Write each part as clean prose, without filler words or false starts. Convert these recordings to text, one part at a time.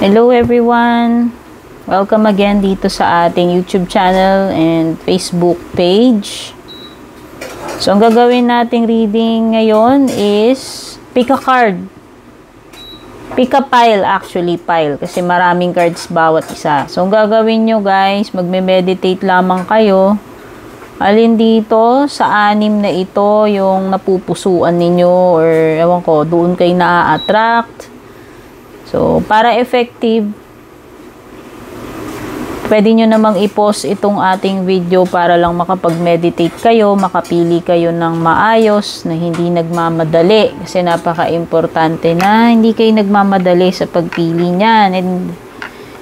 Hello everyone! Welcome again dito sa ating YouTube channel and Facebook page. So, ang gagawin nating reading ngayon is pick a card. Pick a pile pile kasi maraming cards bawat isa. So, ang gagawin nyo guys, magme-meditate lamang kayo. Alin dito sa anim na ito yung napupusuan ninyo or ewan ko, doon kayo na-attract. So, para effective, pwede nyo namang i-pause itong ating video para lang makapag-meditate kayo, makapili kayo ng maayos na hindi nagmamadali. Kasi napaka-importante na hindi kayo nagmamadali sa pagpili niyan. And,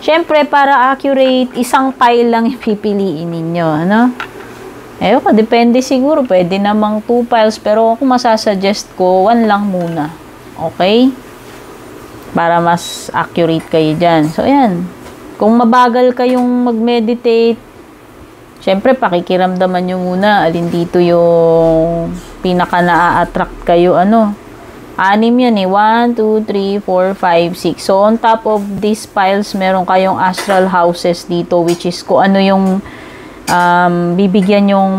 syempre, para accurate, isang pile lang ipipiliin ninyo. Ano? Ayoko, depende siguro. Pwede namang 2 piles, pero kung masasuggest ko, 1 lang muna. Okay? Para mas accurate kayo dyan. So, ayan. Kung mabagal kayong mag-meditate, syempre, pakikiramdaman nyo muna alin dito yung pinaka na-attract kayo. Ano? 6 yan eh. 1, 2, 3, 4, 5, 6. So, on top of these piles, meron kayong astral houses dito, which is kung ano yung bibigyan yung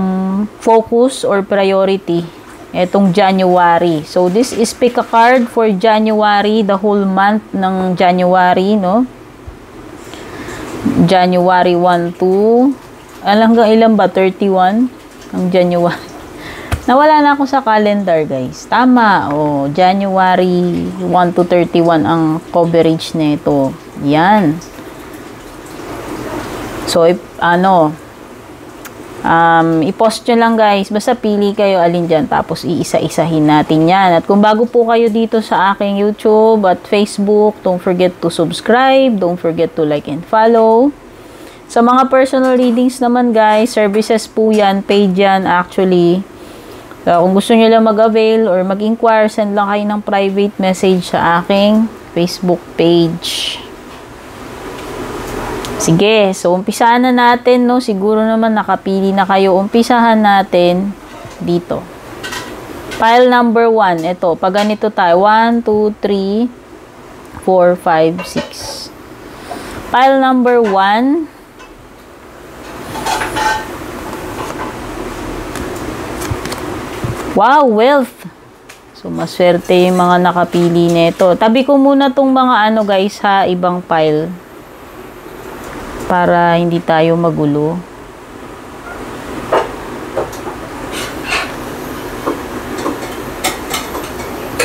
focus or priority. Etong January. So, this is pick a card for January, the whole month ng January, no? January 1 to, hanggang ilan ba? 31? Ang January. Nawala na ako sa calendar, guys. Tama. Oh, January 1 to 31 ang coverage nito. Yan. So, i-post nyo lang guys, basta pili kayo alin dyan, tapos iisa-isahin natin yan. At kung bago po kayo dito sa aking YouTube at Facebook, don't forget to subscribe, don't forget to like and follow. Sa mga personal readings naman guys, services po yan, paid yan actually. So, kung gusto nyo lang mag-avail or mag-inquire, send lang kayo ng private message sa aking Facebook page. Sige, so umpisahan na natin, no? Siguro naman nakapili na kayo. Umpisahan natin dito. Pile number 1. Ito, pag ganito tayo. 1, 2, 3, 4, 5, 6. Pile number 1. Wow, wealth. So, maswerte yung mga nakapili nito. Tabi ko muna tong mga guys ha, ibang pile. Para hindi tayo magulo.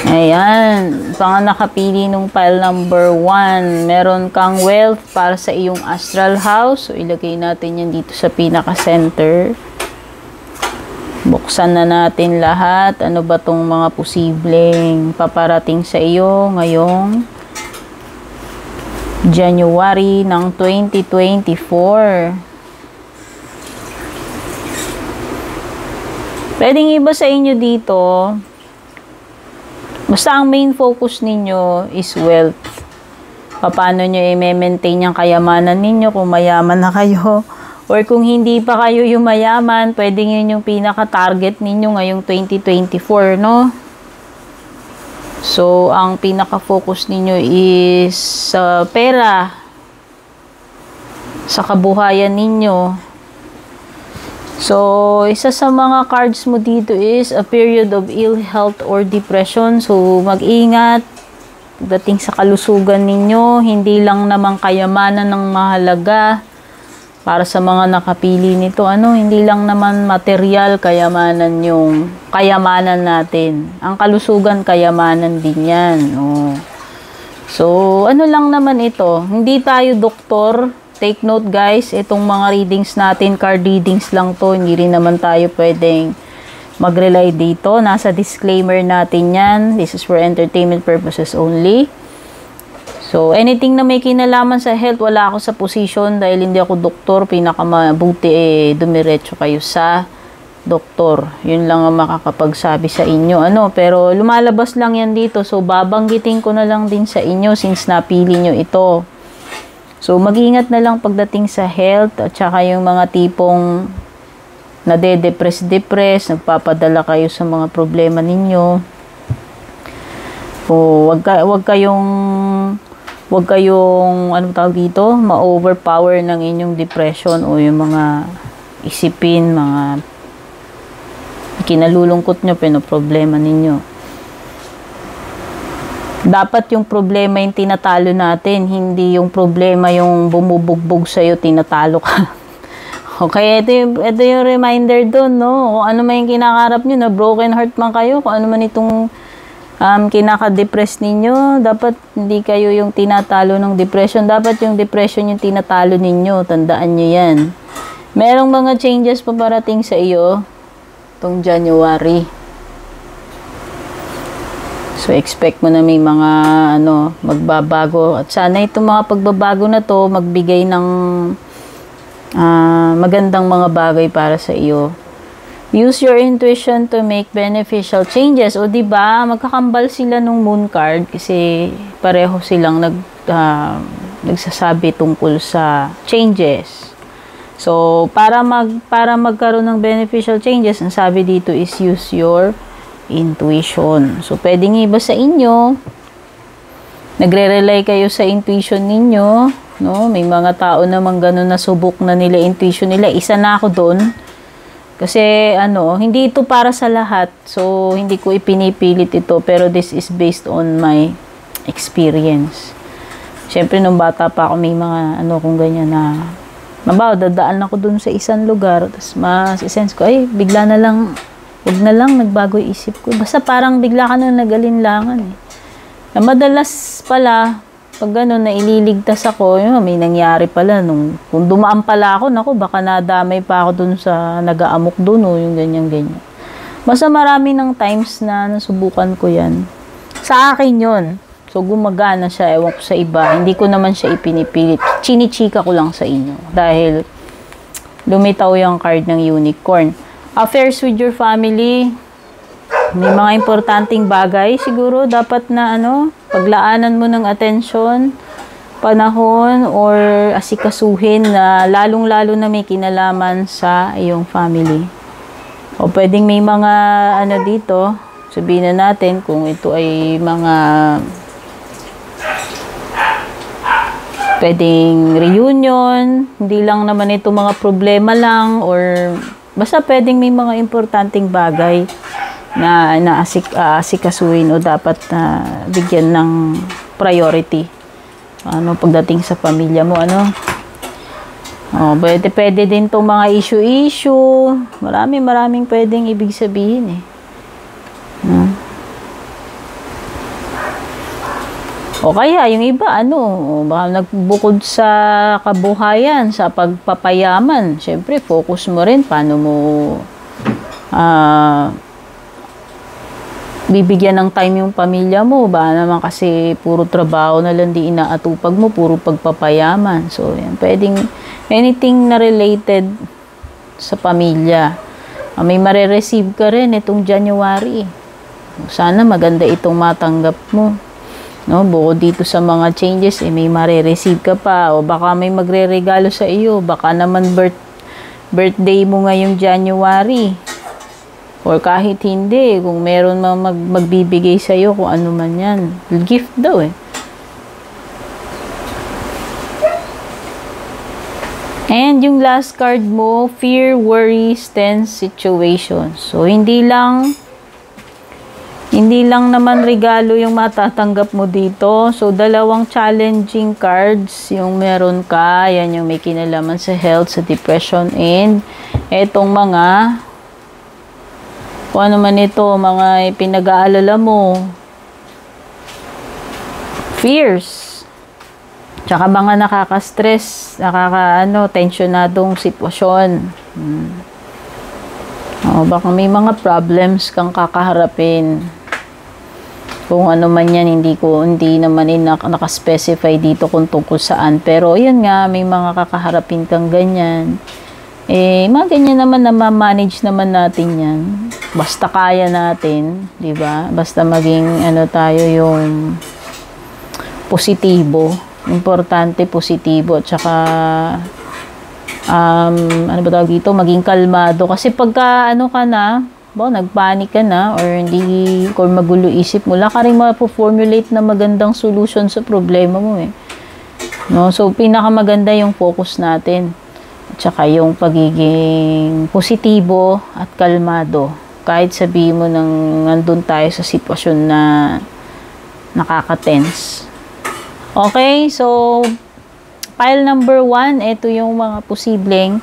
Ayan. Pang nakapili nung pile number 1. Meron kang wealth para sa iyong astral house. So, ilagay natin yan dito sa pinaka-center. Buksan na natin lahat. Ano ba tong mga posibleng paparating sa iyo ngayong January ng 2024. Pwedeng iba sa inyo dito. Basta ang main focus ninyo is wealth. Paano nyo i-maintain yung kayamanan ninyo kung mayaman na kayo. Or kung hindi pa kayo yung mayaman, pwedeng yun yung pinaka-target ninyo ngayong 2024, no? So, ang pinaka-focus ninyo is sa pera, sa kabuhayan ninyo. So, isa sa mga cards mo dito is a period of ill health or depression. So, mag-ingat dating sa kalusugan ninyo. Hindi lang naman kayamanan ng mahalaga. Para sa mga nakapili nito, hindi lang naman material kayamanan yung kayamanan natin. Ang kalusugan, kayamanan din yan. Oh. So, lang naman ito. Hindi tayo doktor. Take note guys, itong mga readings natin, card readings lang to. Hindi rin naman tayo pwedeng mag-rely dito. Nasa disclaimer natin yan. This is for entertainment purposes only. So, anything na may kinalaman sa health, wala ako sa position dahil hindi ako doktor. Pinakamabuti dumiretso kayo sa doktor. Yun lang ang makakapagsabi sa inyo. Pero lumalabas lang yan dito. So, babanggitin ko na lang din sa inyo since napili nyo ito. So, mag-ingat na lang pagdating sa health at saka yung mga tipong nade-depress, nagpapadala kayo sa mga problema ninyo. O, wag kayong Huwag kayong, ano tawag dito, ma-overpower ng inyong depression o yung mga isipin, mga kinalulungkot nyo, pinoproblema ninyo. Dapat yung problema yung tinatalo natin, hindi yung problema yung bumubugbog sa'yo, tinatalo ka. Okay, ito yung reminder doon, no? Kung ano man yung kinakarap nyo, na broken heart man kayo, kung ano man itong kinaka-depress ninyo, dapat hindi kayo yung tinatalo ng depression. Dapat yung depression yung tinatalo ninyo. Tandaan nyo yan. Merong mga changes pa parating sa iyo itong January. So, expect mo na may mga magbabago. At sana itong mga pagbabago na to magbigay ng magandang mga bagay para sa iyo. Use your intuition to make beneficial changes. O diba, magkakambal sila nung moon card kasi pareho silang nagsasabi tungkol sa changes. So, para magkaroon ng beneficial changes, ang sabi dito is use your intuition. So, pwedeng iba sa inyo, nagre-rely kayo sa intuition ninyo. No, may mga tao namang gano'n na subok na nila intuition nila. Isa na ako doon. Kasi hindi ito para sa lahat. So hindi ko ipinipilit ito, pero this is based on my experience. Syempre nung bata pa ako may mga kung ganyan na dadaan ako doon sa isang lugar, tapos mas-sense ko bigla na lang nagbago yung isip ko. Basta parang bigla ka na nagalinlangan eh. Na madalas pala pag gano'n na ililigtas ako, may nangyari pala kung dumaan pala ako, baka nadamay pa ako dun sa nag-aamok dun yung ganyan-ganyan. Basta marami ng times na nasubukan ko yan. Sa akin yun. So, gumagana siya, ewan ko sa iba. Hindi ko naman siya ipinipilit. Chinichika ko lang sa inyo. Dahil lumitaw yung card ng unicorn. Affairs with your family. May mga importanteng bagay siguro dapat na paglaanan mo ng atensyon, panahon, or asikasuhin na lalong-lalo na may kinalaman sa iyong family. O pwedeng may mga dito, sabihin na natin kung ito ay mga pwedeng reunion, hindi lang naman ito mga problema lang, or basta pwedeng may mga importanteng bagay na asikasuhin o dapat na bigyan ng priority. Pagdating sa pamilya mo, pwede din tong mga issue. Maraming pwedeng ibig sabihin eh. O kaya, yung iba, baka nagbukod sa kabuhayan, sa pagpapayaman. Siyempre, focus mo rin paano mo bibigyan ng time yung pamilya mo. Ba naman kasi puro trabaho na lang di inaatupag mo, puro pagpapayaman. So, yan. Pwedeng anything na related sa pamilya. May mare-receive ka rin itong January. Sana maganda itong matanggap mo. Bukod dito sa mga changes, may mare-receive ka pa. O baka may magre-regalo sa iyo. Baka naman birthday mo ngayong January. Or kahit hindi, kung meron magbibigay sa iyo, kung ano man yan. Gift daw eh. And yung last card mo, fear, worries, tense situations. So, hindi lang naman regalo yung matatanggap mo dito. So, dalawang challenging cards yung meron ka. Yan yung may kinalaman sa health, sa depression, and etong mga kung ano man ito, mga pinag-aalala mo, fears, tsaka mga nakaka-stress, tensionadong sitwasyon. Baka may mga problems kang kakaharapin. Kung ano man yan, hindi naman nakaspecify dito kung tungkol saan. Pero yun nga, may mga kakaharapin kang ganyan. Mga ganyan naman na ma-manage naman natin yan. Basta kaya natin, di ba? Basta maging tayo yung positibo. Importante positibo. At saka maging kalmado. Kasi pagka ka na, nagpanic ka na or hindi or magulo isip mo, wala ka rin mapo-formulate na magandang solution sa problema mo eh. No? So, pinakamaganda yung focus natin. At saka yung pagiging positibo at kalmado. Kahit sabihin mo nang nandun tayo sa sitwasyon na nakaka-tense. Okay, so file number 1, ito yung mga posibleng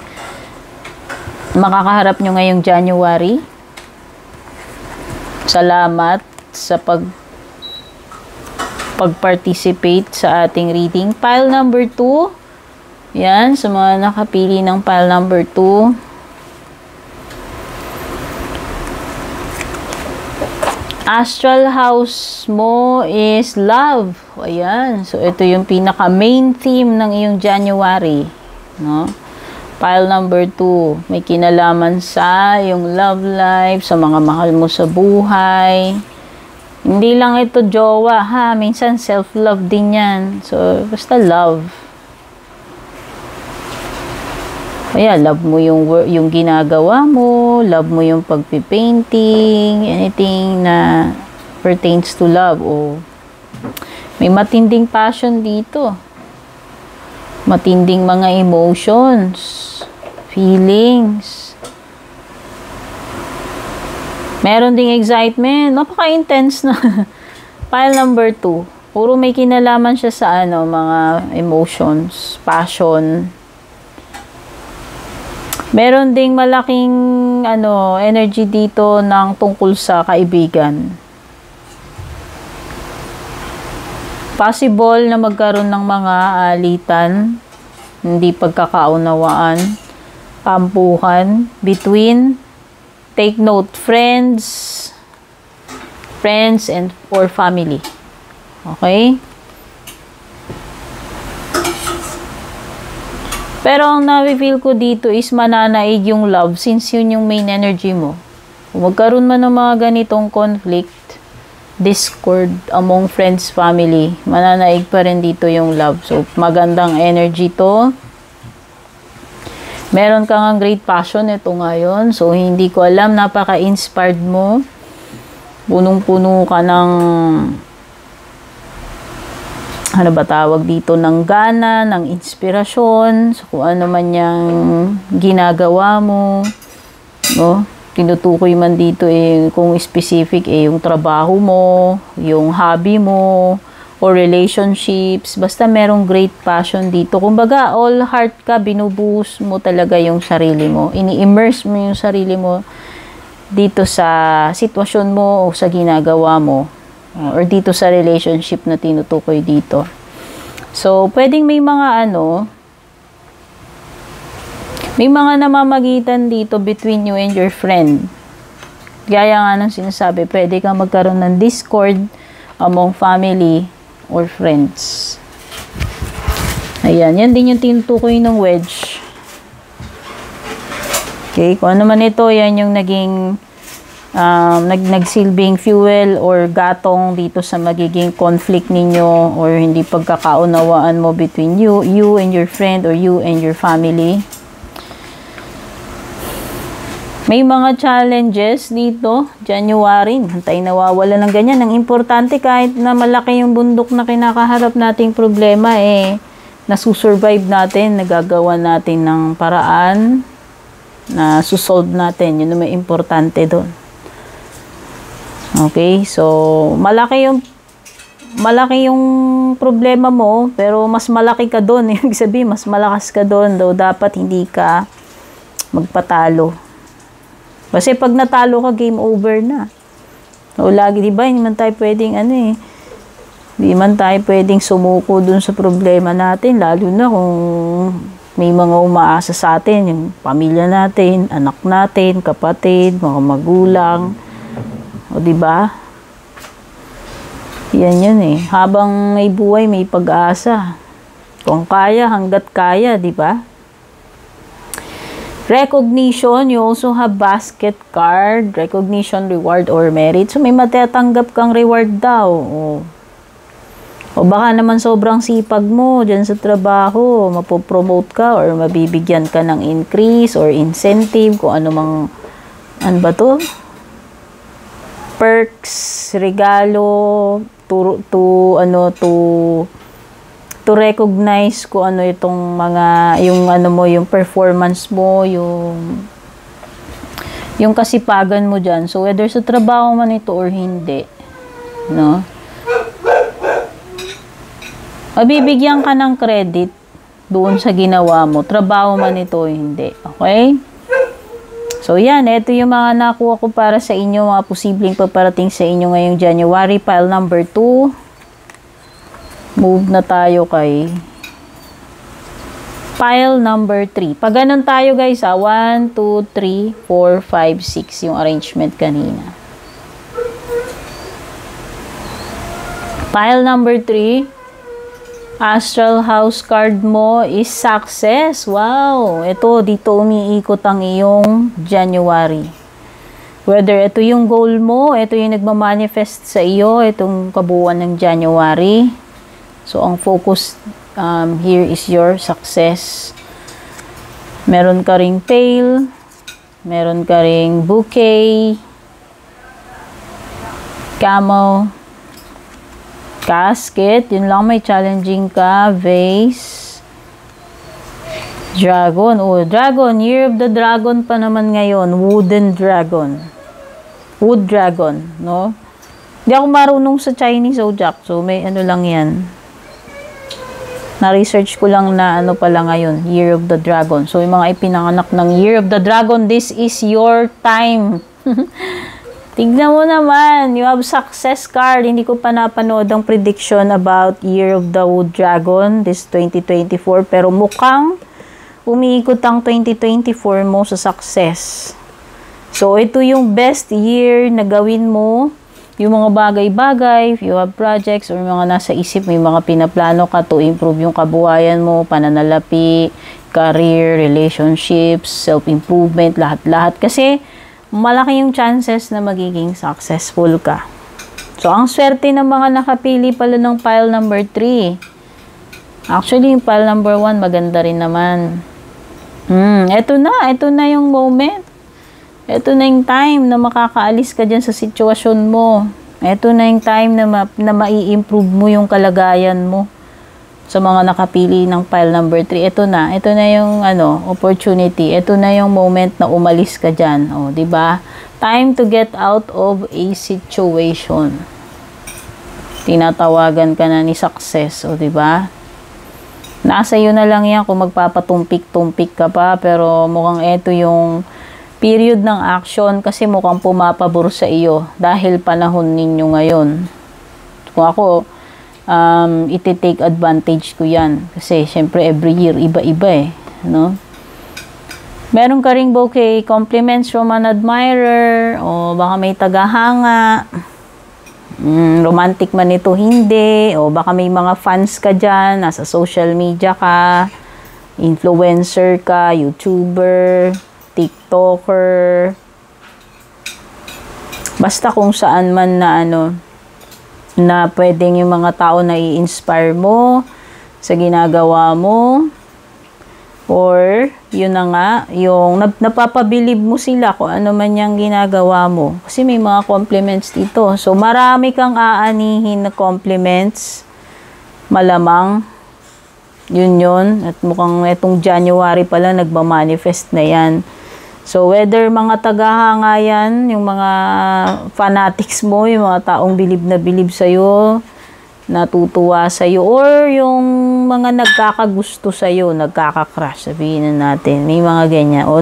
makakaharap nyo ngayong January. Salamat sa pag-participate sa ating reading. File number 2, yan, sa mga nakapili ng file number 2. Astral house mo is love. Ayan. So, ito yung pinaka-main theme ng iyong January. No? File number 2. May kinalaman sa yung love life, sa mga mahal mo sa buhay. Hindi lang ito jowa, ha? Minsan self-love din yan. So, basta love. Kaya, love mo yung ginagawa mo, love mo yung pagpipainting, anything na pertains to love. O, may matinding passion dito. Matinding mga emotions, feelings. Meron ding excitement. Napaka-intense na. File number 2. Puro may kinalaman siya sa mga emotions, passion. Meron ding malaking energy dito ng tungkol sa kaibigan. Possible na magkaroon ng mga alitan, hindi pagkakaunawaan, tampuhan between, take note, friends and or family. Okay? Pero ang na-feel ko dito is mananaig yung love since yun yung main energy mo. Kung magkaroon man ng mga ganitong conflict, discord among friends, family, mananaig pa rin dito yung love. So, magandang energy to. Meron kang ang great passion ito ngayon. So, hindi ko alam, napaka-inspired mo. Punong-puno ka ng tawag dito, ng gana, ng inspirasyon, so kung ano man yung ginagawa mo, no? Tinutukoy man dito kung specific yung trabaho mo, yung hobby mo, or relationships, basta merong great passion dito. Kumbaga, all heart ka, binubuhos mo talaga yung sarili mo, ini-immerse mo yung sarili mo dito sa sitwasyon mo o sa ginagawa mo. Or dito sa relationship na tinutukoy dito. So, pwedeng may mga may mga namamagitan dito between you and your friend. Gaya nga ng sinasabi, pwede kang magkaroon ng discord among family or friends. Ayan, yan din yung tinutukoy ng wedge. Okay, kung ano man ito, yan yung naging nagsilbing fuel or gatong dito sa magiging conflict ninyo or hindi pagkakaunawaan mo between you and your friend or you and your family. May mga challenges dito, January, tayo nawawala ng ganyan. Ang importante, kahit na malaki yung bundok na kinakaharap nating problema, nasusurvive natin, nagagawa natin ng paraan na susolve natin. Yun ang may importante doon. Okay, so malaki yung problema mo, pero mas malaki ka doon. Ibig sabihin, mas malakas ka doon. Daw dapat hindi ka magpatalo. Kasi pag natalo ka, game over na. So, lagi, di ba, hindi man tayo pwedeng hindi man tayo pwedeng sumuko doon sa problema natin, lalo na kung may mga umaasa sa atin, yung pamilya natin, anak natin, kapatid, mga magulang. O, diba? Yan yun Habang may buhay, may pag-asa. Kung kaya, hanggat kaya, diba? Recognition, you also have basket card, recognition, reward, or merit. So, may matatanggap kang reward daw. O baka naman sobrang sipag mo dyan sa trabaho, mapopromote ka or mabibigyan ka ng increase or incentive, kung ano mang, ano ba to? perks, regalo, to recognize ko ano itong mga, yung ano mo, yung performance mo, yung kasipagan mo dyan. So, whether sa trabaho man ito or hindi, no? Mabibigyan ka ng credit doon sa ginawa mo. Trabaho man ito o hindi. Okay? So, yan. Ito yung mga nakuha ko para sa inyo, mga posibleng paparating sa inyo ngayong January. Pile number 2. Move na tayo kay pile number 3. Pag ganun tayo guys, 1, 2, 3, 4, 5, 6 yung arrangement kanina. Pile number 3. Astral house card mo is success. Wow! Ito, dito umiikot ang iyong January. Whether ito yung goal mo, ito yung nagmamanifest sa iyo, itong kabuuan ng January. So, ang focus here is your success. Meron ka ring pail, meron ka ring bouquet, camel, casket, yun lang, may challenging ka, vase, dragon, dragon, year of the dragon pa naman ngayon, wooden dragon, wood dragon, no? Hindi ako marunong sa Chinese zodiac, so may ano lang yan, na-research ko lang na ano pala ngayon, year of the dragon. So yung mga ipinanganak ng year of the dragon, this is your time. Tignan mo naman, you have success card. Hindi ko pa napanood ang prediction about Year of the Wood Dragon, this 2024. Pero mukhang umiikot ang 2024 mo sa success. So, ito yung best year na gawin mo. Yung mga bagay-bagay, if you have projects or mga nasa isip, may mga pinaplano ka to improve yung kabuhayan mo, pananalapi, career, relationships, self-improvement, lahat-lahat. Kasi, malaki yung chances na magiging successful ka. So, ang swerte ng mga nakapili pala ng pile number 3. Actually, yung pile number 1, maganda rin naman. Ito na yung moment. Ito na yung time na makakaalis ka dyan sa sitwasyon mo. Ito na yung time na mai-improve mo yung kalagayan mo. Sa mga nakapili ng pile number 3, ito na yung opportunity. Ito na yung moment na umalis ka diyan. Oh, 'di ba? Time to get out of a situation. Tinatawagan ka na ni success, oh, 'di ba? Nasa iyo na lang 'yan kung magpapatumpik-tumpik ka pa, pero mukhang ito yung period ng action kasi mukhang pumapabor sa iyo dahil panahon ninyo ngayon. Kung ako iti-take advantage ko yan. Kasi, syempre, every year, iba-iba no? Meron ka ring bouquet, compliments from an admirer, o baka may tagahanga, romantic man ito, hindi, o baka may mga fans ka dyan, nasa social media ka, influencer ka, YouTuber, TikToker, basta kung saan man na na pwedeng yung mga tao na i-inspire mo sa ginagawa mo, or yun na nga, yung napapabilib mo sila kung ano man yung ginagawa mo. Kasi may mga compliments dito. So, marami kang aanihin na compliments. Malamang. Yun. At mukhang itong January pala, nagmamanifest na yan. So, whether mga tagahanga yan, yung mga fanatics mo, yung mga taong bilib na bilib sa'yo, natutuwa sa'yo, or yung mga nagkakagusto sa'yo, nagkaka-crush, sabihin na natin, may mga ganyan. O,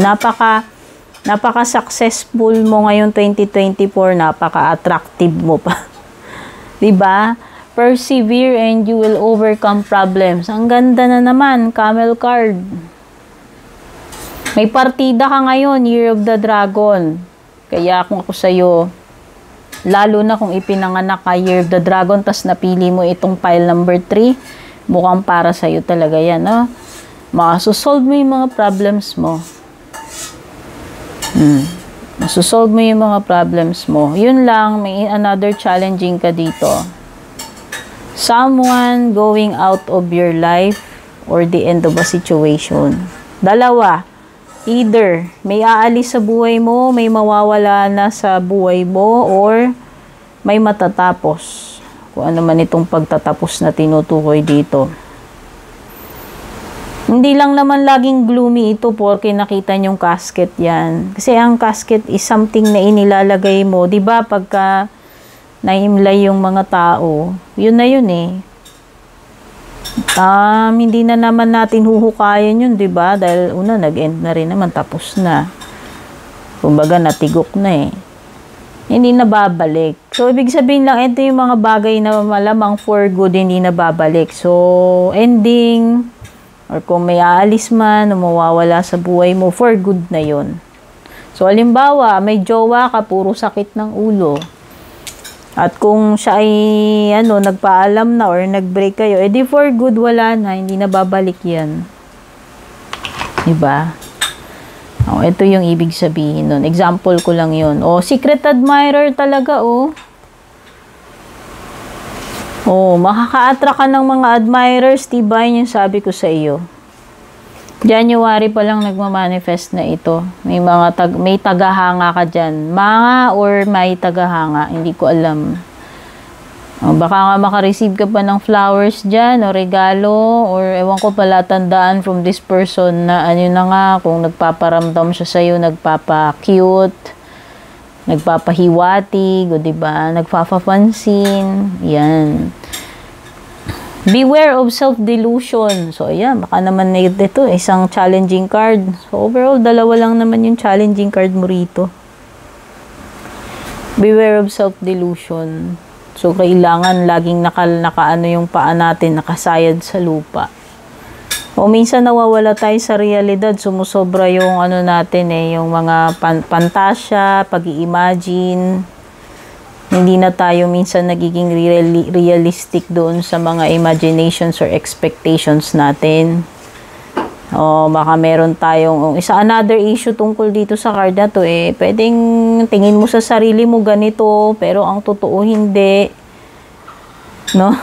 napaka-successful mo ngayon 2024, napaka-attractive mo pa. Diba? Persevere and you will overcome problems. Ang ganda na naman, camel card. May partida ka ngayon, Year of the Dragon. Kaya kung ako sa'yo, lalo na kung ipinanganak ka Year of the Dragon, tas napili mo itong pile number 3, mukhang para sa'yo talaga yan, no? Masusolve mo yung mga problems mo. Masusolve mo yung mga problems mo. Yun lang, may another challenging ka dito. Someone going out of your life or the end of a situation. Dalawa. Either may aalis sa buhay mo, may mawawala na sa buhay mo, or may matatapos. Kung ano man itong pagtatapos na tinutukoy dito. Hindi lang naman laging gloomy ito porque nakita niyong casket yan. Kasi ang casket is something na inilalagay mo. Diba pagka naimlay yung mga tao, yun na yun eh. Hindi na naman natin huhukayan yun, diba? Dahil una, nag-end na rin naman, tapos na. Kumbaga, natigok na eh. Hindi na babalik. So, ibig sabihin lang, ito yung mga bagay na malamang for good, hindi na babalik. So, ending, or kung may aalis man, o mawawala sa buhay mo, for good na yun. So, halimbawa, may jowa ka, puro sakit ng ulo. At kung siya ay, nagpaalam na or nag-break kayo, edi for good, wala na, hindi na babalik yan. Diba? Ito yung ibig sabihin nun. Example ko lang yun. Secret admirer talaga, makaka-attract ka ng mga admirers, diba? Yun yung sabi ko sa iyo. January pa lang nagmamanifest na ito. May tagahanga ka dyan. Or may tagahanga. Hindi ko alam. Baka nga makareceive ka pa ng flowers dyan o regalo or ewan ko pala tandaan from this person na na nga kung nagpaparamdam siya sa'yo, nagpapa-cute, nagpapahiwatig, o diba, nagpapapansin. Yan. Beware of self-delusion. So, ayan, baka naman ito, isang challenging card. So, overall, dalawa lang naman yung challenging card mo rito. Beware of self-delusion. So, kailangan laging nakaano yung paa natin, nakasayad sa lupa. O minsan nawawala tayo sa realidad, sumusobra yung natin yung mga pantasya, pag-i-imagine. Hindi na tayo minsan nagiging realistic doon sa mga imaginations or expectations natin. Baka meron tayong another issue tungkol dito sa card na to pwedeng tingin mo sa sarili mo ganito pero ang totoo hindi, no?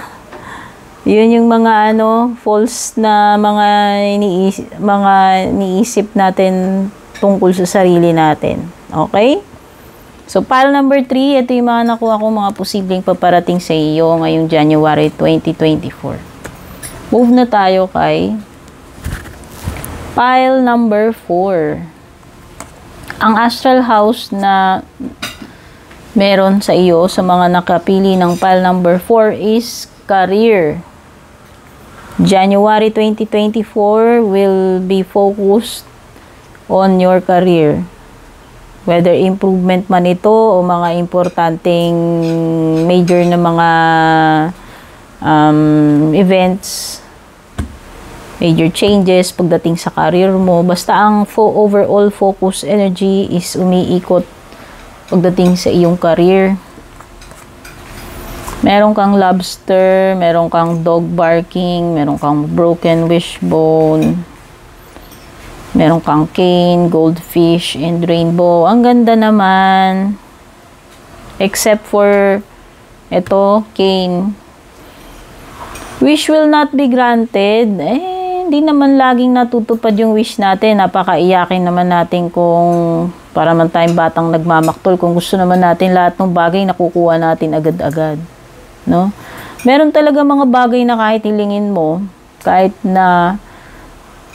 Yun yung mga false na mga iniisip natin tungkol sa sarili natin. Okay? So pile number 3, ito yung mga nakuha kong mga posibleng paparating sa iyo ngayong January 2024. Move na tayo kay pile number 4. Ang astral house na meron sa iyo sa mga nakapili ng pile number 4 is career. January 2024 will be focused on your career. Whether improvement man ito o mga importanteng major na mga events, major changes pagdating sa career mo. Basta ang overall focus energy is umiikot pagdating sa iyong career. Meron kang lobster, meron kang dog barking, meron kang broken wishbone, meron kang cane, goldfish, and rainbow. Ang ganda naman. Except for ito, cane. Wish will not be granted. Hindi naman laging natutupad yung wish natin. Napakaiyakin naman natin kung para man tayong batang nagmamaktol. Kung gusto naman natin lahat ng bagay nakukuha natin agad-agad. No? Meron talaga mga bagay na kahit hilingin mo, kahit na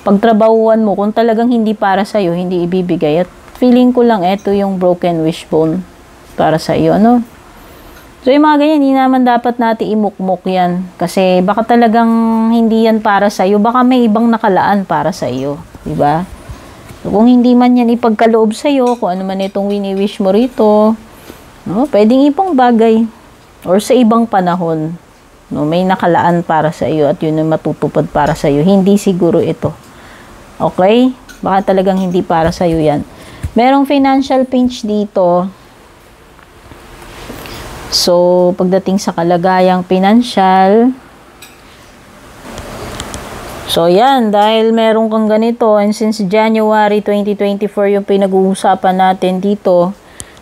pagtrabahuan mo, kung talagang hindi para sa'yo, hindi ibibigay. At feeling ko lang, ito yung broken wishbone para sa'yo. Ano? So, yung mga ganyan, hindi naman dapat natin imukmok yan. Kasi baka talagang hindi yan para sa'yo. Baka may ibang nakalaan para sa'yo. Diba? So, kung hindi man yan ipagkaloob sa'yo, kung ano man itong wini-wish mo rito, no, pwedeng ibang bagay. Or sa ibang panahon, no, may nakalaan para sa'yo at yun ang matutupad para sa'yo. Hindi siguro ito. Okay? Baka talagang hindi para sa'yo yan. Merong financial pinch dito. So, pagdating sa kalagayang pinansyal, so yan, dahil meron kang ganito, and since January 2024 yung pinag-uusapan natin dito,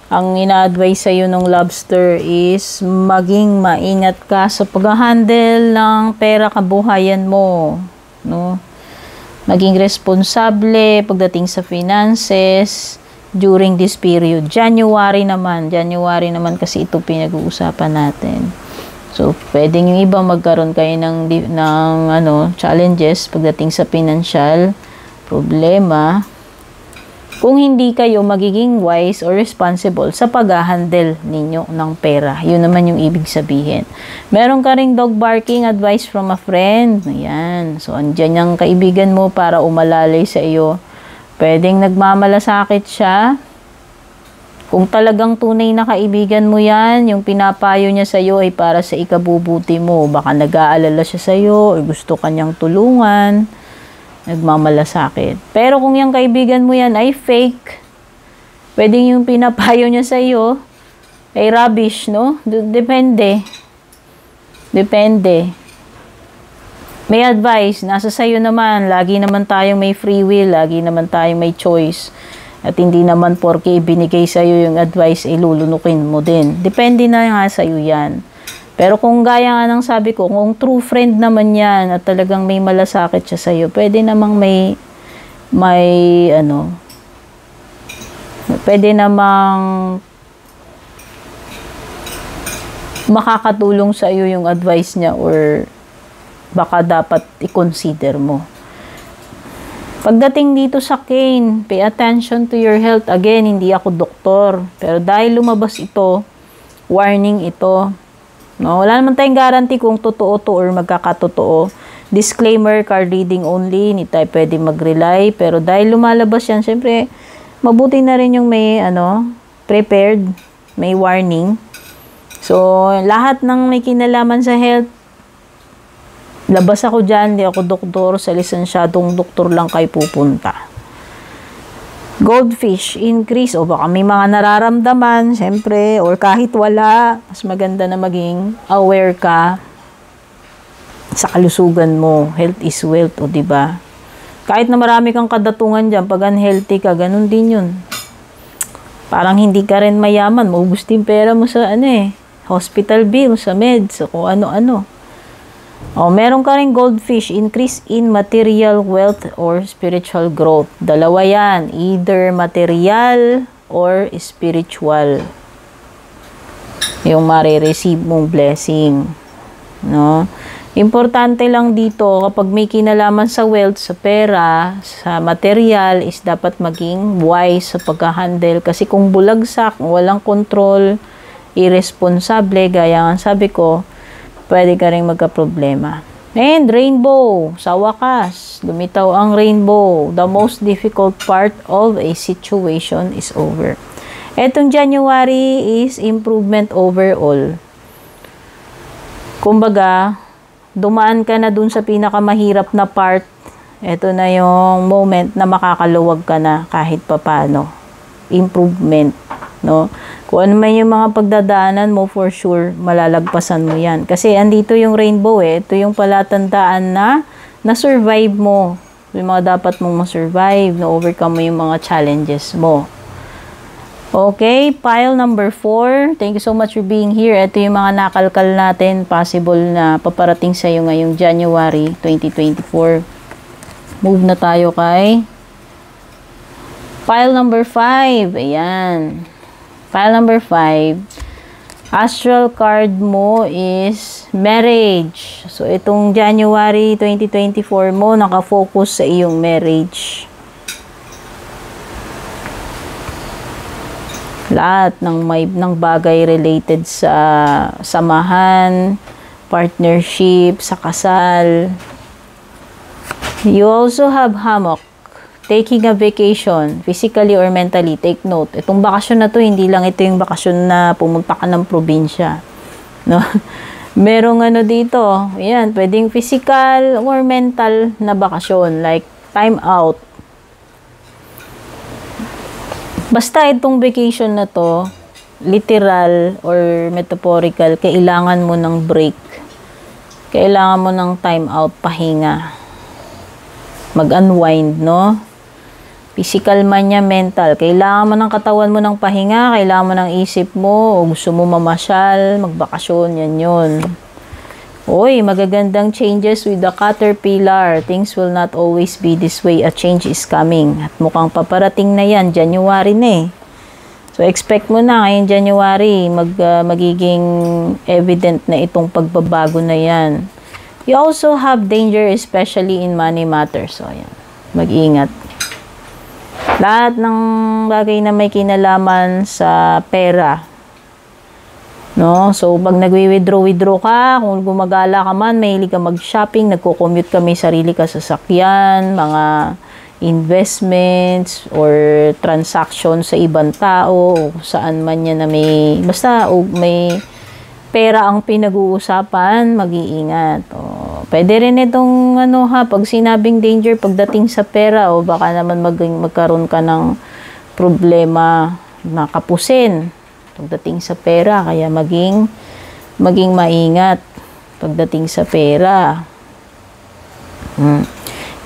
ang ina-advise sa'yo ng lobster is maging maingat ka sa pag-handle ng pera kabuhayan mo. No? Maging responsable pagdating sa finances. during this period. January naman kasi ito pinag-uusapan natin. So, pwedeng yung iba magkaroon kayo ng challenges pagdating sa financial problema. Kung hindi kayo magiging wise or responsible sa pag-handle ninyo ng pera. Yun naman yung ibig sabihin. Meron ka ring dog barking advice from a friend. Ayan. So, andyan yung kaibigan mo para umalalay sa iyo. Pwedeng nagmamalasakit siya. Kung talagang tunay na kaibigan mo yan, yung pinapayo niya sa iyo ay para sa ikabubuti mo. Baka nag-aalala siya sa iyo o gusto kanyang tulungan. Nagmamalasakit. Pero kung yung kaibigan mo yan ay fake, pwedeng yung pinapayo niya sa iyo ay rubbish, no? Depende. May advice, nasa sayo naman. Lagi naman tayong may free will, lagi naman tayong may choice. At hindi naman porke ibinigay sa iyo yung advice, ay lulunukin mo din. Depende na nga sa iyo yan. Pero kung gaya nga ng sabi ko, kung true friend naman yan at talagang may malasakit siya sa iyo, pwede namang pwede namang makakatulong sa iyo yung advice niya or baka dapat i-consider mo. Pagdating dito sa cane, pay attention to your health. Again, hindi ako doktor. Pero dahil lumabas ito, warning ito. No, wala naman tayong guarantee kung totoo to or magkakatotoo. Disclaimer, card reading only. Hindi tayo pwede mag-rely. Pero dahil lumalabas yan, syempre, mabuti na rin yung may, prepared, may warning. So, lahat ng may kinalaman sa health, labas ako dyan, hindi ako doktor, sa lisensyadong doktor lang kayo pupunta. Goldfish, increase, o baka may mga nararamdaman, syempre, or kahit wala, mas maganda na maging aware ka sa kalusugan mo. Health is wealth, o diba? Kahit na marami kang kadatungan dyan, pag unhealthy ka, ganun din yun. Parang hindi ka rin mayaman, maubos din pera mo sa hospital bill, sa meds, o ano-ano. O, meron ka rin goldfish, increase in material wealth or spiritual growth. Dalawa yan, either material or spiritual. Yung marireceive mong blessing. No? Importante lang dito, kapag may kinalaman sa wealth, sa pera, sa material, is dapat maging wise sa pagka-handle. Kasi kung bulagsak, walang control, irresponsable, gaya nga sabi ko, pwede ka rin magka-problema. And rainbow, sa wakas, lumitaw ang rainbow. The most difficult part of a situation is over. Etong January is improvement overall. Kumbaga, dumaan ka na dun sa pinakamahirap na part. Ito na yung moment na makakaluwag ka na kahit papano. Improvement, no? Kung ano man yung mga pagdadaanan mo, for sure, malalagpasan mo yan. Kasi andito yung rainbow ito yung palatandaan na na-survive mo. Yung mga dapat mong ma-survive, na-overcome mo yung mga challenges mo. Okay, pile number 4. Thank you so much for being here. Ito yung mga nakalkal natin, possible na paparating sa iyo ngayong January 2024. Move na tayo kay pile number 5. Ayan. File number 5, astral card mo is marriage. So, itong January 2024 mo, nakafocus sa iyong marriage. Lahat ng bagay related sa samahan, partnership, sa kasal. You also have hammock. Taking a vacation, physically or mentally, take note. Itong bakasyon na to, hindi lang ito yung bakasyon na pumunta ka ng probinsya. No? Merong dito, yan, pwedeng physical or mental na bakasyon, like time out. Basta itong vacation na to, literal or metaphorical, kailangan mo ng break. Kailangan mo ng time out, pahinga. Mag-unwind, no? Physical man niya, mental. Kailangan mo ng katawan mo ng pahinga, kailangan mo ng isip mo, o gusto mo mamasyal, magbakasyon, yan yun. Uy, magagandang changes with the caterpillar. Things will not always be this way. A change is coming. At mukhang paparating na yan. January na eh. So, expect mo na ngayong January, magiging evident na itong pagbabago na yan. You also have danger, especially in money matters. So, ayan. Mag-ingat. Lahat ng bagay na may kinalaman sa pera. No? So, pag nagwi-withdraw ka, kung gumagala ka man, mahilig ka mag-shopping, nagko-commute ka, may sarili ka sasakyan, mga investments or transactions sa ibang tao o saan man yan na may basta o may pera ang pinag-uusapan, mag-iingat. O, pwede rin itong pag sinabing danger pagdating sa pera o baka naman magkaroon ka ng problema na kapusin pagdating sa pera, kaya maging maingat pagdating sa pera.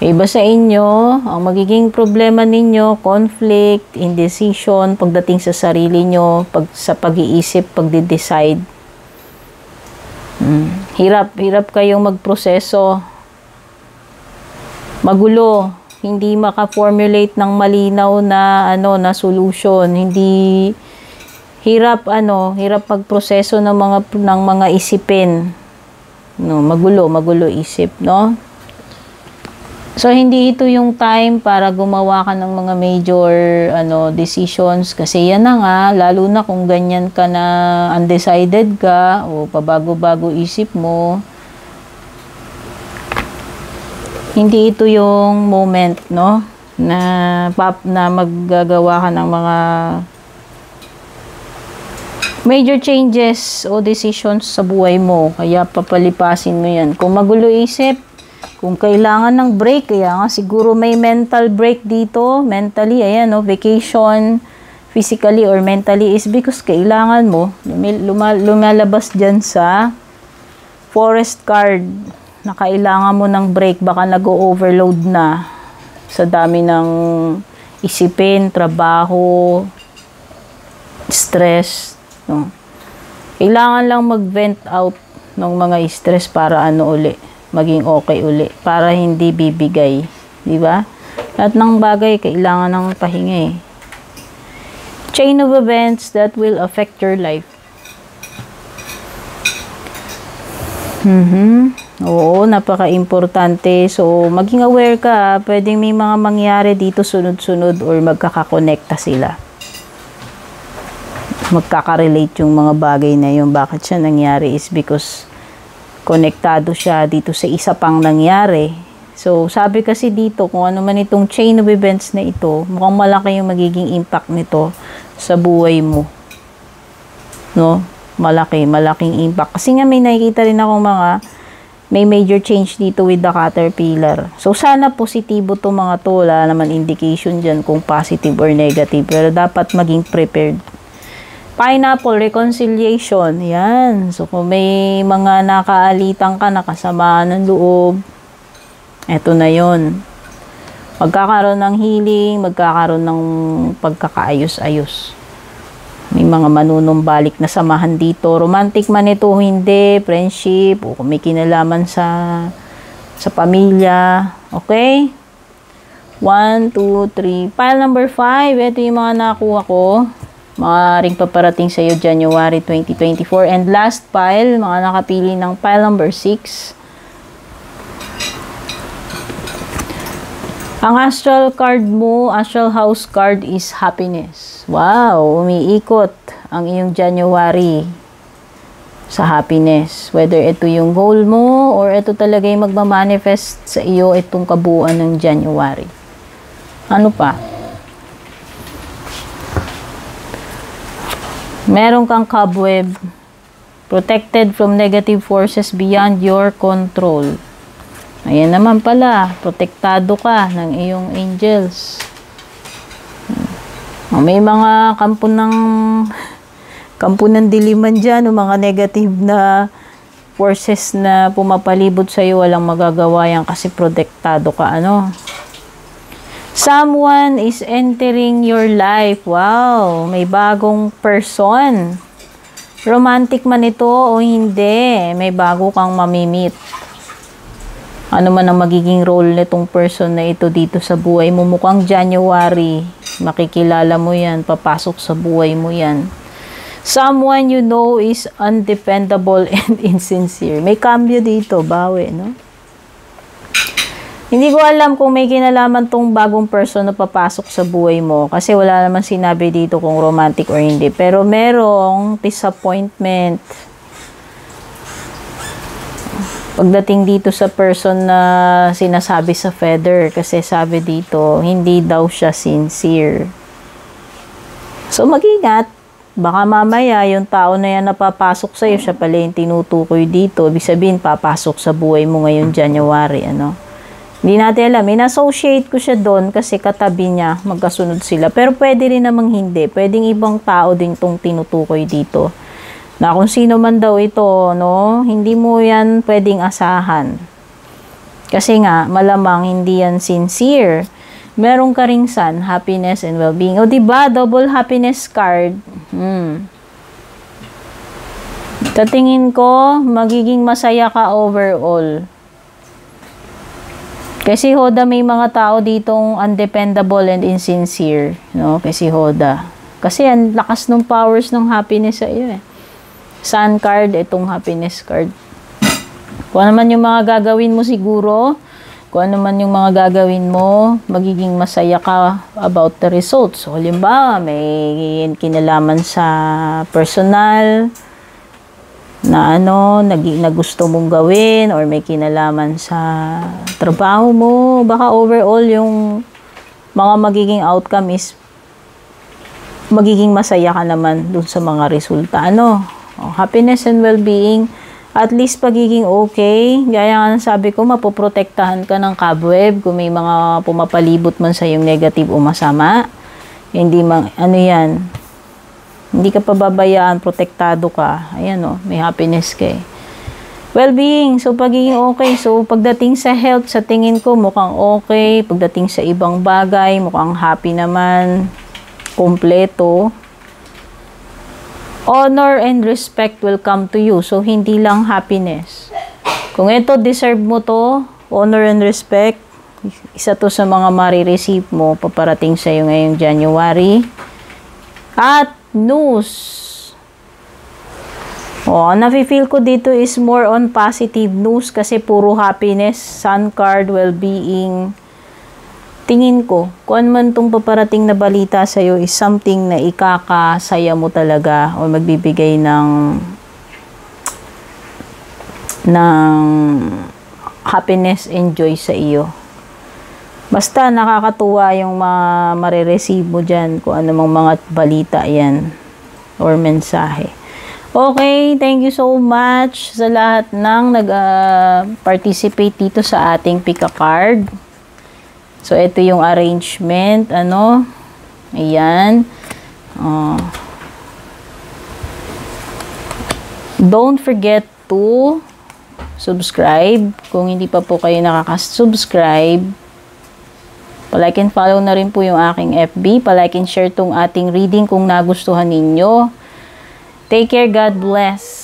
Iba sa inyo, ang magiging problema ninyo, conflict, indecision, pagdating sa sarili nyo, sa pag-iisip, pagde-decide. Hirap kayong magproseso. Magulo, hindi maka-formulate ng malinaw na solution. Hindi hirap magproseso ng mga isipin. No, magulo isip, no? So, hindi ito yung time para gumawa ka ng mga major decisions. Kasi yan na nga, lalo na kung ganyan ka na undecided ka o pabago-bago isip mo. Hindi ito yung moment, no? Na maggagawa ka ng mga major changes o decisions sa buhay mo. Kaya papalipasin mo yan. Kung magulo isip, kung kailangan ng break, kaya nga siguro may mental break dito, mentally, ayan, vacation, physically or mentally, is because kailangan mo, lumalabas dyan sa forest card, na kailangan mo ng break, baka nag-overload na sa dami ng isipin, trabaho, stress, no? Kailangan lang mag-vent out ng mga stress para maging okay uli, para hindi bibigay, di ba? Lahat ng bagay kailangan ng pahinga eh. Chain of events that will affect your life. Oo, napaka-importante. So, maging aware ka, pwedeng may mga mangyari dito sunod-sunod or magkakakonekta sila. Magkaka-relate yung mga bagay na yun. Bakit siya nangyari is because konektado siya dito sa isa pang nangyari. So, sabi kasi dito, kung ano man itong chain of events na ito, mukhang malaki yung magiging impact nito sa buhay mo. No? Malaking impact. Kasi nga may nakikita rin ako may major change dito with the caterpillar. So, sana positibo to mga to. Wala naman indication dyan kung positive or negative. Pero dapat maging prepared. Pineapple, reconciliation. Yan. So, kung may mga nakaalitan ka, nakasamaan ng loob, eto na yon. Magkakaroon ng healing, magkakaroon ng pagkakaayos-ayos. May mga manunumbalik na samahan dito. Romantic man ito, hindi. Friendship, o kung may kinalaman sa pamilya. Okay? 1, 2, 3. Pile number 5. Ito yung mga nakuha ko. Maaaring paparating sa iyo January 2024. And last pile, mga nakapili ng pile number 6. Ang astral card mo, astral house card is happiness. Wow, umiikot ang iyong January sa happiness. Whether ito yung goal mo or ito talaga yung magmamanifest sa iyo itong kabuuan ng January. Ano pa? Meron kang cobweb, protected from negative forces beyond your control. Ayan naman pala, protektado ka ng iyong angels. May mga kampo ng diliman dyan, o mga negative na forces na pumapalibot sa iyo, walang magagawa yan kasi protektado ka, Someone is entering your life. Wow, may bagong person. Romantic man ito o hindi, may bago kang mamimit. Ano man ang magiging role nitong person na ito dito sa buhay mo, mukhang January, makikilala mo yan, papasok sa buhay mo yan. Someone you know is undependable and insincere. May cambio dito, bawi, no? Hindi ko alam kung may kinalaman tong bagong person na papasok sa buhay mo. Kasi wala naman sinabi dito kung romantic or hindi. Pero merong disappointment. Pagdating dito sa person na sinasabi sa feather. Kasi sabi dito, hindi daw siya sincere. So mag-ingat. Baka mamaya yung tao na yan na papasok sa'yo, siya pala yung tinutukoy dito. Ibig sabihin, papasok sa buhay mo ngayon January, ano? Hindi natin alam. In-associate ko siya doon kasi katabi niya, magkasunod sila. Pero pwede rin namang hindi. Pwedeng ibang tao din itong tinutukoy dito. Na kung sino man daw ito, no, hindi mo yan pwedeng asahan. Kasi nga, malamang hindi yan sincere. Meron ka ring sun, happiness and well-being. O diba, double happiness card. Sa tingin ko, magiging masaya ka overall. Kasi Hoda, may mga tao ditong undependable and insincere, no? Kasi Hoda. Kasi ang lakas ng powers ng happiness sa iyo, eh. Sun card, itong happiness card. Kung ano man yung mga gagawin mo siguro, kung ano man yung mga gagawin mo, magiging masaya ka about the results. So, halimbawa, may kinalaman sa personal, na na gusto mong gawin or may kinalaman sa trabaho mo, baka overall yung mga magiging outcome is magiging masaya ka naman dun sa mga resulta. Happiness and well-being, at least pagiging okay. Gaya nga sabi ko, mapoprotektahan ka ng cobweb kung may mga pumapalibot man sa yung negative o masama. Hindi yan. Hindi ka pababayaan, protektado ka. Ayan, may happiness ka, eh. Well-being, so pagiging okay. So pagdating sa health, sa tingin ko mukhang okay. Pagdating sa ibang bagay, mukhang happy naman. Kompleto. Honor and respect will come to you. So hindi lang happiness. Kung ito, deserve mo to, honor and respect, isa to sa mga marireceive mo paparating sa iyo ngayong January. At news. Nafe-feel ko dito is more on positive news kasi puro happiness, sun card, well-being. Tingin ko, kung man itong paparating na balita sa'yo is something na ikakasaya mo talaga o magbibigay ng happiness and joy sa iyo. Basta nakakatuwa yung marireceive mo dyan kung anumang mga balita yan or mensahe. Okay, thank you so much sa lahat ng nag-participate dito sa ating pick a card. So, ito yung arrangement. Ayan. Don't forget to subscribe. Kung hindi pa po kayo nakaka-subscribe, palike and follow na rin po yung aking FB. Palike and share tong ating reading kung nagustuhan ninyo. Take care. God bless.